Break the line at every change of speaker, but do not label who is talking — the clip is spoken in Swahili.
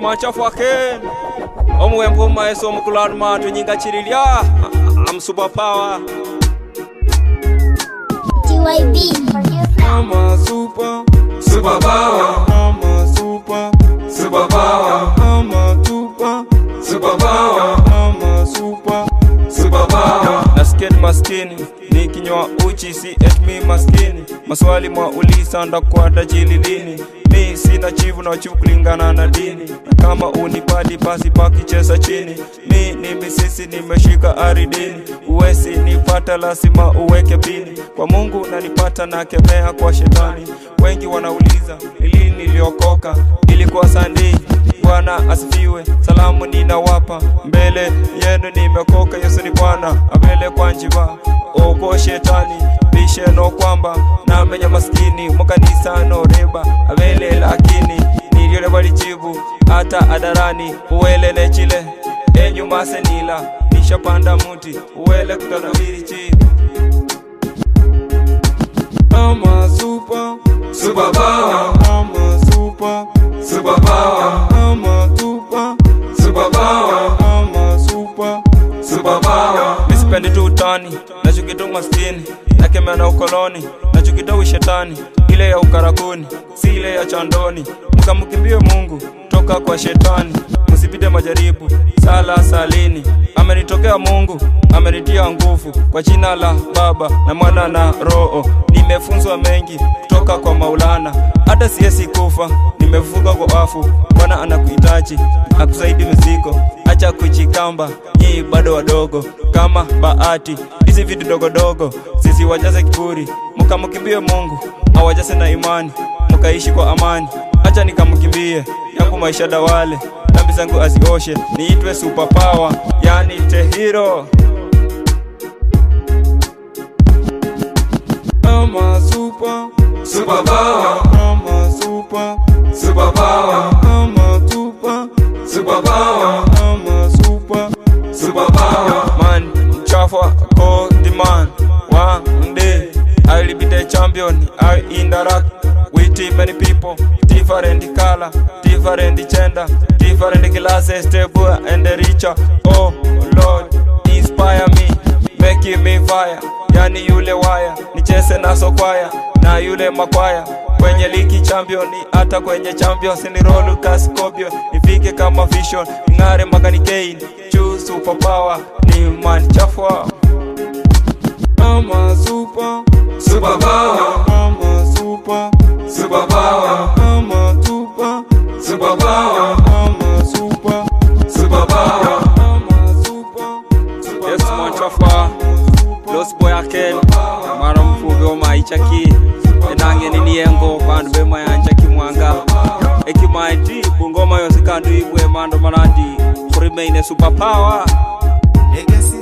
machafu aken omwembo maeso mukulana matu nyinga chirilia. I'm super power.
TYB
I'm a super power. I'm a super power. I'm a super power. I'm a super power. Nasikia maskini nikinywa uchi si etmi maskini. Maswali mwaulisa ndakwata jililini. Mi sina chivu na chivu kulingana na dini. Kama unipadi basi baki chesa chini. Mi ni misisi nimeshika aridini. Uwezi nipata lazima uweke pini. Kwa Mungu nanipata na kemea kwa shetani. Wengi wanauliza lini niliokoka. Ilikuwa Sunday. Bwana asifiwe, salamu ninawapa. Mbele yenu nimekoka, Yesu ni Bwana. Abele kwa njiva oko shetani bishe no kwamba na menya maskini mukanisa no reba. Abele lakini niliole walijibu hata adarani. Uwele nechile enyu masenila nishapanda muti. Uwele kutanabiri chibu. I'm a super power. I'm a super power. I'm a super power. I'm a super power. Nisipendi tu utani, nachukita maskini, nakemea na ukoloni, nachukita ushetani, ile ya ukarakuni, si ile ya chandoni. Mkamukimbie Mungu, toka kwa shetani, msipite majaribu, sala salini. Amenitokea Mungu, amenitia nguvu, kwa jina la Baba na Mwana na Roho. Nimefunzwa mengi kutoka kwa Maulana, hata siesi kufa, nimefuka kwa wafu. Bwana anakuhitaji, akusaidi mzigo, acha kujikamba, nyinyi bado wadogo kama bahati. Hizi vitu dogo dogo, sisi wajaze kiburi. Mkamukimbie Mungu, awajaze na imani, mkaishi kwa amani. Acha nikamukimbie, yangu maisha dawale, dhambi zangu azioshe, niitwe super power, yani the hero. I'm a super power. I'm a super power. I'm a super power. I'm a super power. Man, Jaffa, call the man. One day I'll be the champion. I interact with many people, different color, different gender, different classes, the poor and the richer. Oh Lord, inspire me, make me fire. Yani yule waya, nichese na sokwaya, na yule makwaya. Kwenye ligi championi, hata kwenye champions ni rolu kaskobio. Nifike kama vision, ngare magani gain, choose super power, ni man chafwa. I'm a super power. I'm a super power. I'm a super power. I'm a super power. I'm a super yes man chafwa. Los boy aken maram fugo maichaki enange niniengo bandu bema yanchaki mwanga ekimaiti bungoma yose kandu ibwe mando manandi remain a super power legacy.